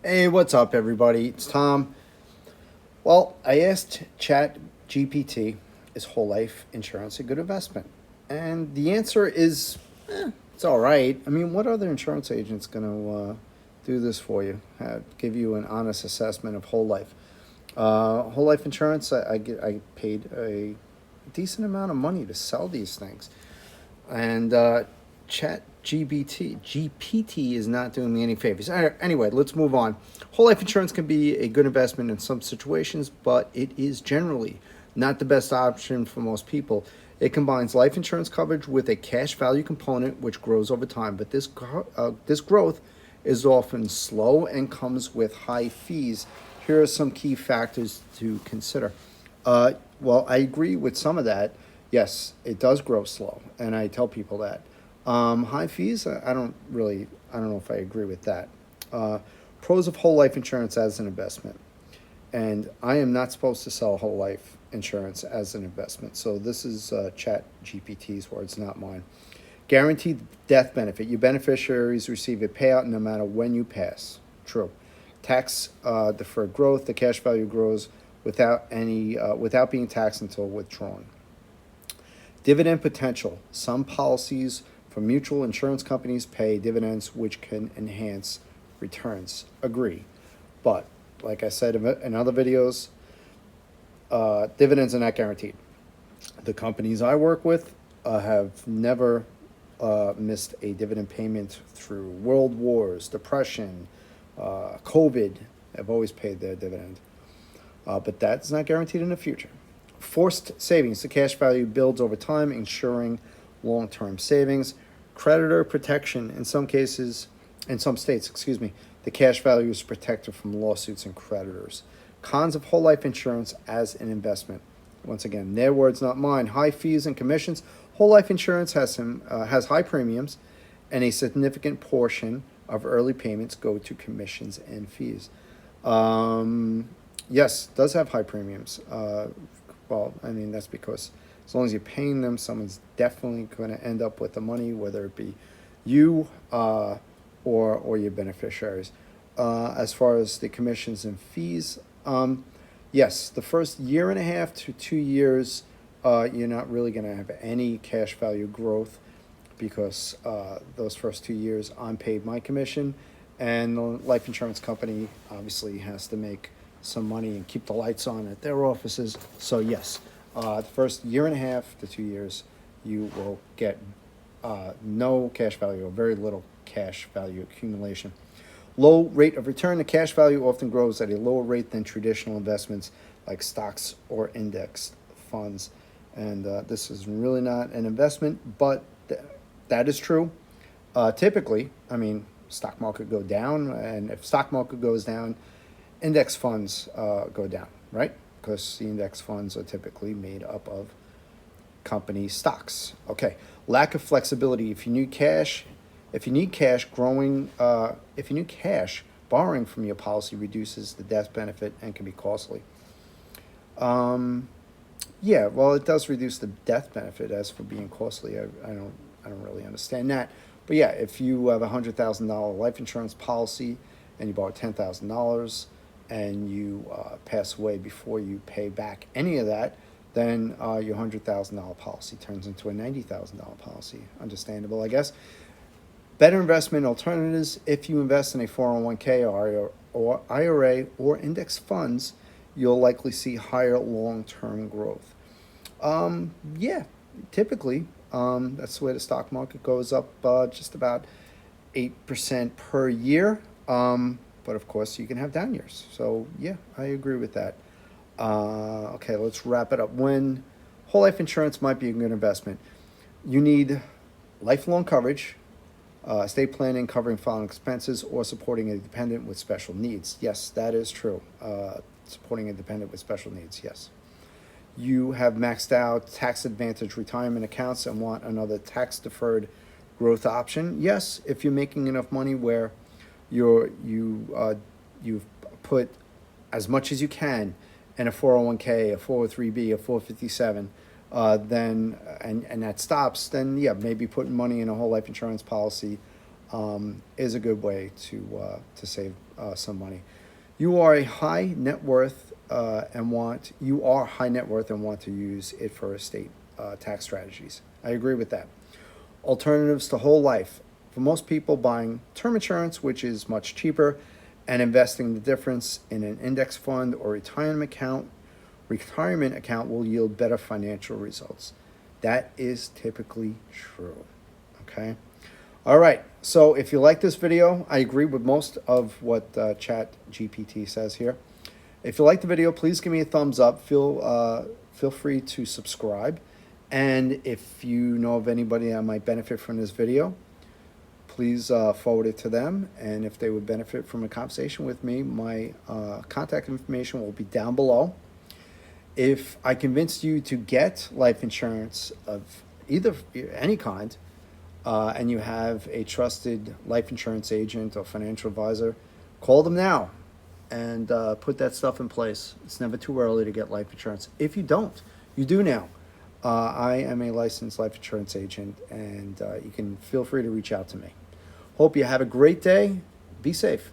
Hey, what's up, everybody? It's Tom. Well, I asked ChatGPT, is whole life insurance a good investment? And the answer is, it's all right. I mean, what other insurance agent's going to do this for you? Give you an honest assessment of whole life. Whole life insurance, I paid a decent amount of money to sell these things. And Chat GPT is not doing me any favors. Anyway, let's move on. Whole life insurance can be a good investment in some situations, but it is generally not the best option for most people. It combines life insurance coverage with a cash value component, which grows over time. But this growth is often slow and comes with high fees. Here are some key factors to consider. Well, I agree with some of that. Yes, it does grow slow, and I tell people that. High fees, I don't know if I agree with that. Uh, Pros of whole life insurance as an investment. And I am not supposed to sell whole life insurance as an investment. So this is Chat GPT's words, not mine. Guaranteed death benefit. Your beneficiaries receive a payout no matter when you pass. True. Tax deferred growth. The cash value grows without being taxed until withdrawn. Dividend potential. Some policies from mutual insurance companies pay dividends which can enhance returns. Agree. But, like I said in other videos, dividends are not guaranteed. The companies I work with have never missed a dividend payment through world wars, depression, COVID. Have always paid their dividend. But that's not guaranteed in the future. Forced savings. The cash value builds over time, ensuring long-term savings. Creditor protection. In some states, the cash value is protected from lawsuits and creditors. Cons of whole life insurance as an investment. Once again, their words, not mine. High fees and commissions. Whole life insurance has high premiums, and a significant portion of early payments go to commissions and fees. Yes, does have high premiums. Well, I mean, that's because as long as you're paying them, someone's definitely going to end up with the money, whether it be you or your beneficiaries. As far as the commissions and fees, yes, the first year and a half to 2 years, you're not really going to have any cash value growth because those first 2 years I'm paid my commission, and the life insurance company obviously has to make some money and keep the lights on at their offices. So yes, the first year and a half to 2 years, you will get no cash value or very little cash value accumulation. Low rate of return. The cash value often grows at a lower rate than traditional investments like stocks or index funds. And this is really not an investment, but that is true. Typically, I mean, stock market go down, and if stock market goes down, index funds go down, right? Because the index funds are typically made up of company stocks. Okay, lack of flexibility. If you need cash, borrowing from your policy reduces the death benefit and can be costly. Yeah, well, it does reduce the death benefit. As for being costly, I don't really understand that. But yeah, if you have $100,000 life insurance policy and you borrow $10,000 and you pass away before you pay back any of that, then your $100,000 policy turns into a $90,000 policy. Understandable, I guess. Better investment alternatives. If you invest in a 401k or IRA or index funds, you'll likely see higher long-term growth. Yeah, typically, that's the way the stock market goes up just about 8% per year. But of course, you can have down years. So yeah, I agree with that. Okay, let's wrap it up. When whole life insurance might be a good investment, you need lifelong coverage, estate planning covering final expenses, or supporting a dependent with special needs. Yes, that is true. Supporting a dependent with special needs, yes. You have maxed out tax advantage retirement accounts and want another tax deferred growth option. Yes, if you're making enough money where you've put as much as you can in a 401k, a 403b, a 457, then and that stops, then yeah, maybe putting money in a whole life insurance policy is a good way to save some money. You are high net worth and want to use it for estate tax strategies. I agree with that. Alternatives to whole life. For most people, buying term insurance, which is much cheaper, and investing the difference in an index fund or retirement account will yield better financial results. That is typically true. Okay. All right. So if you like this video, I agree with most of what ChatGPT says here. If you like the video, please give me a thumbs up. Feel free to subscribe. And if you know of anybody that might benefit from this video, please forward it to them. And if they would benefit from a conversation with me, my contact information will be down below. If I convinced you to get life insurance of any kind, and you have a trusted life insurance agent or financial advisor, call them now and put that stuff in place. It's never too early to get life insurance. If you don't, you do now. I am a licensed life insurance agent, and you can feel free to reach out to me. Hope you have a great day. Be safe.